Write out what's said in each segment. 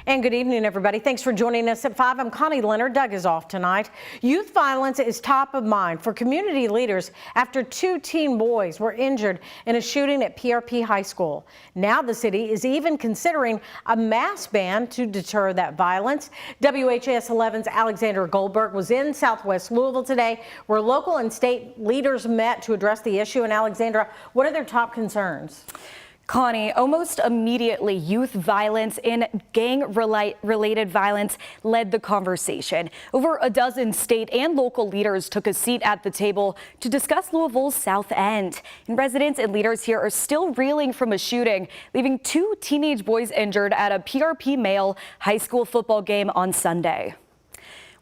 And good evening, everybody. Thanks for joining us at 5. I'm Connie Leonard. Doug is off tonight. Youth violence is top of mind for community leaders after 2 teen boys were injured in a shooting at PRP High School. Now the city is even considering a mask ban to deter that violence. WHAS11's Alexandra Goldberg was in Southwest Louisville today, where local and state leaders met to address the issue. And Alexandra, what are their top concerns? Connie, almost immediately, youth violence and gang-related violence led the conversation. Over a dozen state and local leaders took a seat at the table to discuss Louisville's South End. And residents and leaders here are still reeling from a shooting, leaving 2 teenage boys injured at a PRP male high school football game on Sunday.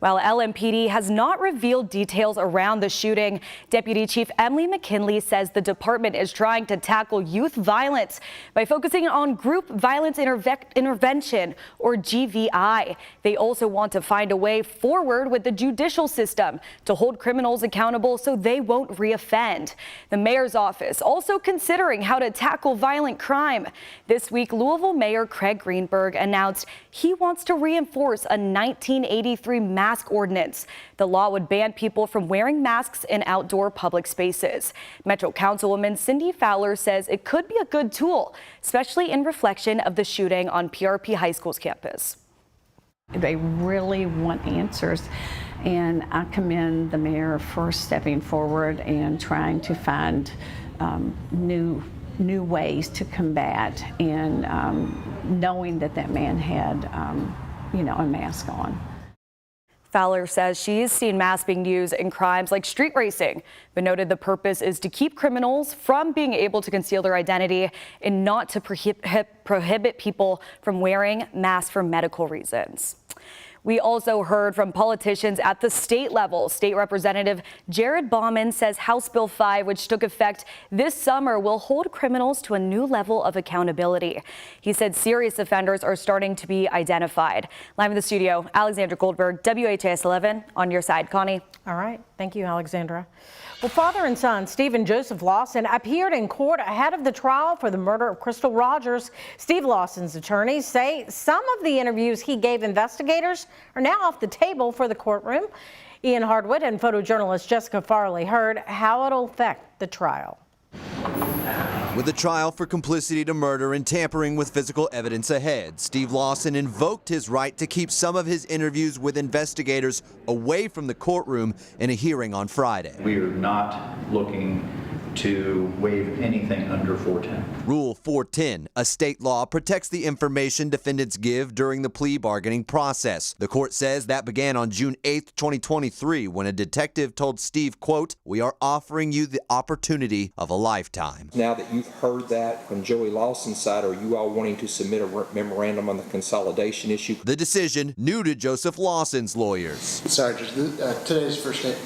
While LMPD has not revealed details around the shooting, Deputy Chief Emily McKinley says the department is trying to tackle youth violence by focusing on Group Violence Intervention, or GVI. They also want to find a way forward with the judicial system to hold criminals accountable so they won't reoffend. The mayor's office also considering how to tackle violent crime. This week, Louisville Mayor Craig Greenberg announced he wants to reinforce a 1983 mask ordinance. The law would ban people from wearing masks in outdoor public spaces. Metro Councilwoman Cindy Fowler says it could be a good tool, especially in reflection of the shooting on PRP High School's campus. They really want answers, and I commend the mayor for stepping forward and trying to find new ways to combat, and knowing that that man had a mask on. Fowler says she's seen masks being used in crimes like street racing, but noted the purpose is to keep criminals from being able to conceal their identity and not to prohibit people from wearing masks for medical reasons. We also heard from politicians at the state level. State Representative Jared Bauman says House Bill 5, which took effect this summer, will hold criminals to a new level of accountability. He said serious offenders are starting to be identified. Live in the studio, Alexandra Goldberg, WHAS 11, on your side. Connie. All right. Thank you, Alexandra. Well, father and son, Steve and Joseph Lawson, appeared in court ahead of the trial for the murder of Crystal Rogers. Steve Lawson's attorneys say some of the interviews he gave investigators are now off the table for the courtroom. Ian Hardwick and photojournalist Jessica Farley heard how it'll affect the trial. With the trial for complicity to murder and tampering with physical evidence ahead, Steve Lawson invoked his right to keep some of his interviews with investigators away from the courtroom in a hearing on Friday. We are not looking to waive anything under 410. Rule 410, a state law, protects the information defendants give during the plea bargaining process. The court says that began on June 8, 2023, when a detective told Steve, quote, "We are offering you the opportunity of a lifetime." Now that you've heard that from Joey Lawson's side, are you all wanting to submit a memorandum on the consolidation issue? The decision new to Joseph Lawson's lawyers. Sorry, today's first day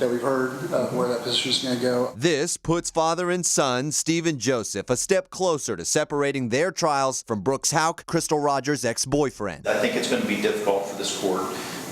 that we've heard where that position is going to go. This puts father and son, Steve and Joseph, a step closer to separating their trials from Brooks Houck, Crystal Rogers' ex-boyfriend. I think it's going to be difficult for this court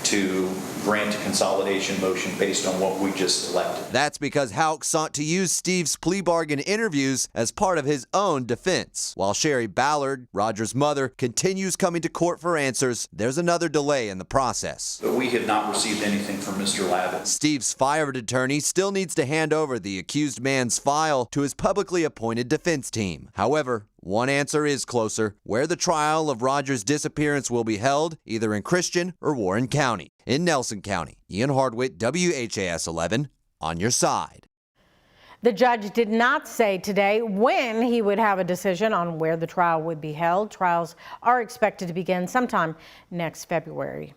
to grant a consolidation motion based on what we just elected. That's because Houck sought to use Steve's plea bargain interviews as part of his own defense. While Sherry Ballard, Rogers' mother, continues coming to court for answers, there's another delay in the process. But we have not received anything from Mr. Lavin. Steve's fired attorney still needs to hand over the accused man's file to his publicly appointed defense team. However, one answer is closer: where the trial of Rogers' disappearance will be held, either in Christian or Warren County. In Nelson County, Ian Hardwick, WHAS 11, on your side. The judge did not say today when he would have a decision on where the trial would be held. Trials are expected to begin sometime next February.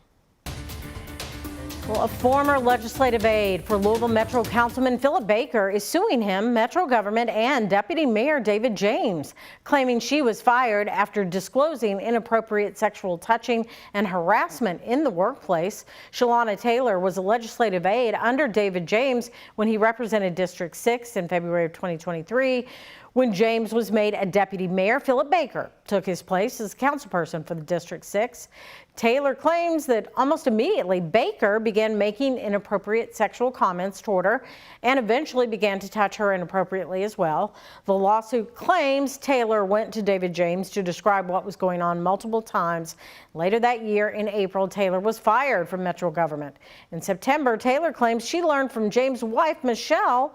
Well, a former legislative aide for Louisville Metro Councilman Philip Baker is suing him, Metro government, and Deputy Mayor David James, claiming she was fired after disclosing inappropriate sexual touching and harassment in the workplace. Shalana Taylor was a legislative aide under David James when he represented District 6 in February of 2023. When James was made a deputy mayor, Philip Baker took his place as councilperson for the District 6. Taylor claims that almost immediately Baker began making inappropriate sexual comments toward her and eventually began to touch her inappropriately as well. The lawsuit claims Taylor went to David James to describe what was going on multiple times. Later that year, in April, Taylor was fired from Metro government. In September, Taylor claims she learned from James' wife, Michelle,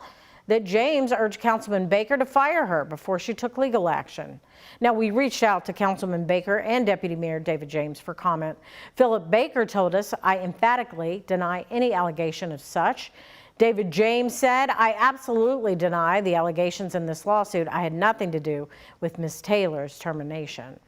that James urged Councilman Baker to fire her before she took legal action. Now, we reached out to Councilman Baker and Deputy Mayor David James for comment. Philip Baker told us, "I emphatically deny any allegation of such." David James said, "I absolutely deny the allegations in this lawsuit. I had nothing to do with Ms. Taylor's termination."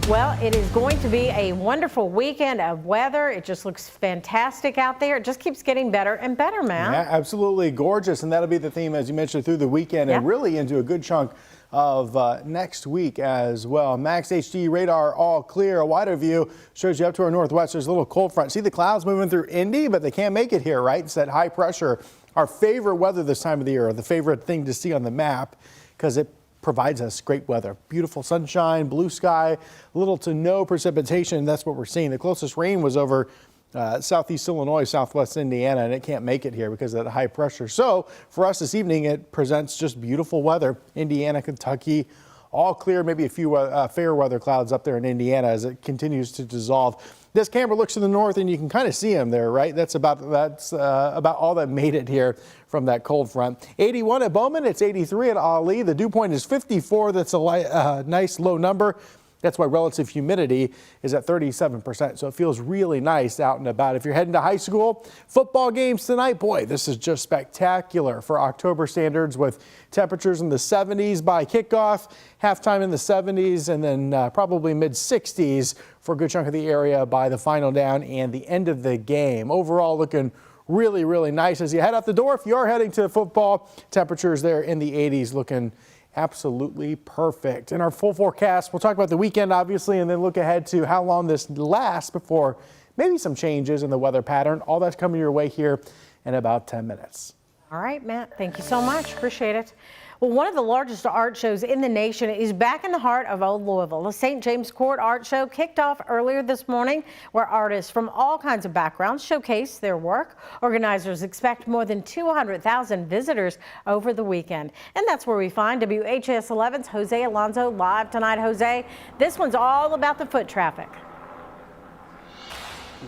Well, it is going to be a wonderful weekend of weather. It just looks fantastic out there. It just keeps getting better and better, Matt. Yeah, absolutely gorgeous. And that'll be the theme, as you mentioned, through the weekend and really into a good chunk of next week as well. Max HD radar all clear. A wider view shows you up to our northwest. There's a little cold front. See the clouds moving through Indy, but they can't make it here, right? It's that high pressure. Our favorite weather this time of the year, the favorite thing to see on the map, because it provides us great weather. Beautiful sunshine, blue sky, little to no precipitation. That's what we're seeing. The closest rain was over southeast Illinois, southwest Indiana, and it can't make it here because of that high pressure. So for us this evening, it presents just beautiful weather. Indiana, Kentucky, all clear, maybe a few fair weather clouds up there in Indiana as it continues to dissolve. This camera looks to the north and you can kind of see them there, right? That's about all that made it here from that cold front. 81 at Bowman, it's 83 at Ali. The dew point is 54. That's a nice low number. That's why relative humidity is at 37%. So it feels really nice out and about. If you're heading to high school, football games tonight, boy, this is just spectacular for October standards with temperatures in the 70s by kickoff, halftime in the 70s, and then probably mid 60s for a good chunk of the area by the final down and the end of the game. Overall looking really, really nice as you head out the door. If you are heading to football, temperatures there in the 80s looking absolutely perfect. In our full forecast, we'll talk about the weekend, obviously, and then look ahead to how long this lasts before maybe some changes in the weather pattern. All that's coming your way here in about 10 minutes. All right, Matt, thank you so much. Appreciate it. Well, one of the largest art shows in the nation is back in the heart of Old Louisville. The St. James Court Art Show kicked off earlier this morning, where artists from all kinds of backgrounds showcase their work. Organizers expect more than 200,000 visitors over the weekend. And that's where we find WHAS11's Jose Alonso live tonight. Jose, this one's all about the foot traffic.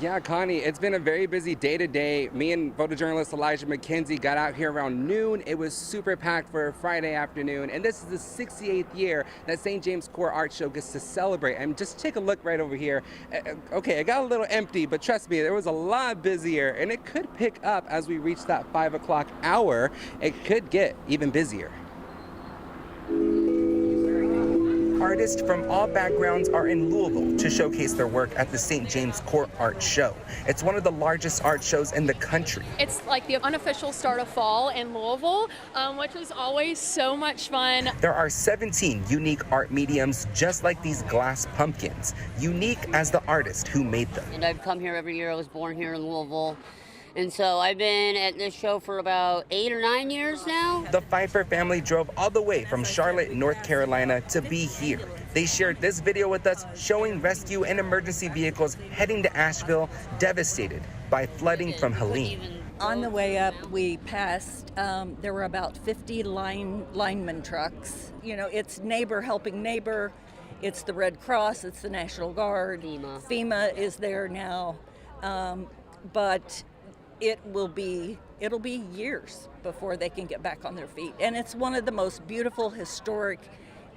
Yeah, Connie, it's been a very busy day today. Me and photojournalist Elijah McKenzie got out here around noon. It was super packed for a Friday afternoon, and this is the 68th year that St. James Court Art Show gets to celebrate. And just take a look right over here. Okay, it got a little empty, but trust me, there was a lot busier, and it could pick up as we reach that 5 o'clock hour. It could get even busier. Artists from all backgrounds are in Louisville to showcase their work at the St. James Court Art Show. It's one of the largest art shows in the country. It's like the unofficial start of fall in Louisville, which is always so much fun. There are 17 unique art mediums just like these glass pumpkins, unique as the artist who made them. And I've come here every year. I was born here in Louisville. And so I've been at this show for about 8 or 9 years now. The Pfeiffer family drove all the way from Charlotte, North Carolina to be here. They shared this video with us showing rescue and emergency vehicles heading to Asheville, devastated by flooding from Helene. On the way up, we passed, there were about 50 lineman trucks. You know, it's neighbor helping neighbor. It's the Red Cross, it's the National Guard. FEMA is there now, but it'll be years before they can get back on their feet. And it's one of the most beautiful historic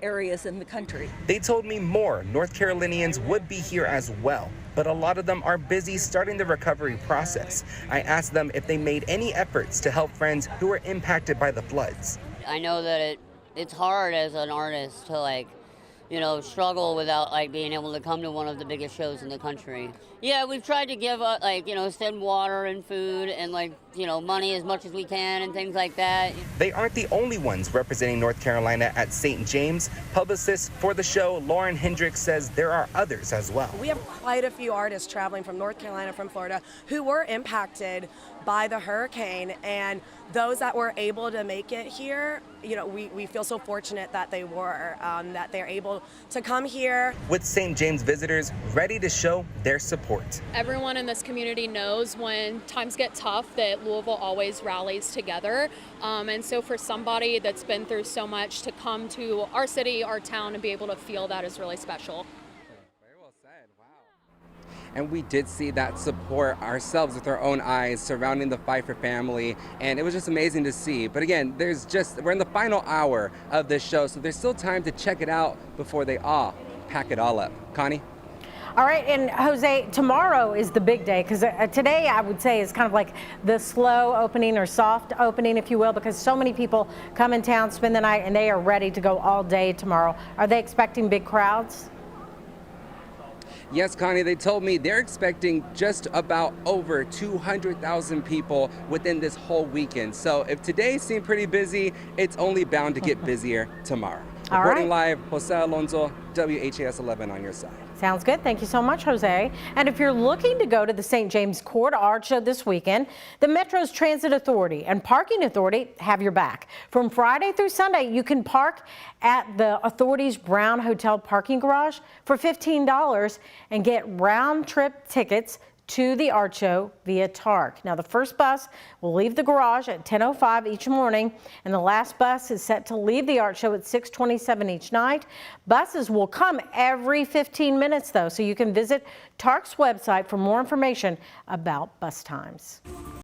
areas in the country. They told me more North Carolinians would be here as well, but a lot of them are busy starting the recovery process. I asked them if they made any efforts to help friends who were impacted by the floods. I know that it's hard as an artist to struggle without being able to come to one of the biggest shows in the country. Yeah, we've tried to give send water and food and money as much as we can and things like that. They aren't the only ones representing North Carolina at St. James. Publicist for the show, Lauren Hendricks, says there are others as well. We have quite a few artists traveling from North Carolina, from Florida, who were impacted by the hurricane, and those that were able to make it here, you know, we feel so fortunate that they were, that they're able to come here. With St. James visitors ready to show their support. Everyone in this community knows when times get tough that Louisville always rallies together. And so for somebody that's been through so much to come to our city, our town, and be able to feel that is really special. Very well said. Wow. And we did see that support ourselves with our own eyes surrounding the Pfeiffer family, and it was just amazing to see. But again, we're in the final hour of this show, so there's still time to check it out before they all pack it all up. Connie? All right, and Jose, tomorrow is the big day, because today I would say is kind of like the slow opening or soft opening, if you will, because so many people come in town, spend the night, and they are ready to go all day tomorrow. Are they expecting big crowds? Yes, Connie, they told me they're expecting just about over 200,000 people within this whole weekend. So if today seemed pretty busy, it's only bound to get busier tomorrow. All Reporting right. live, Jose Alonso, WHAS11 on your side. Sounds good. Thank you so much, Jose. And if you're looking to go to the St. James Court Art Show this weekend, the Metro's Transit Authority and Parking Authority have your back. From Friday through Sunday, you can park at the Authority's Brown Hotel parking garage for $15 and get round-trip tickets to the art show via TARC. Now, the first bus will leave the garage at 10:05 each morning, and the last bus is set to leave the art show at 6:27 each night. Buses will come every 15 minutes, though, so you can visit TARC's website for more information about bus times.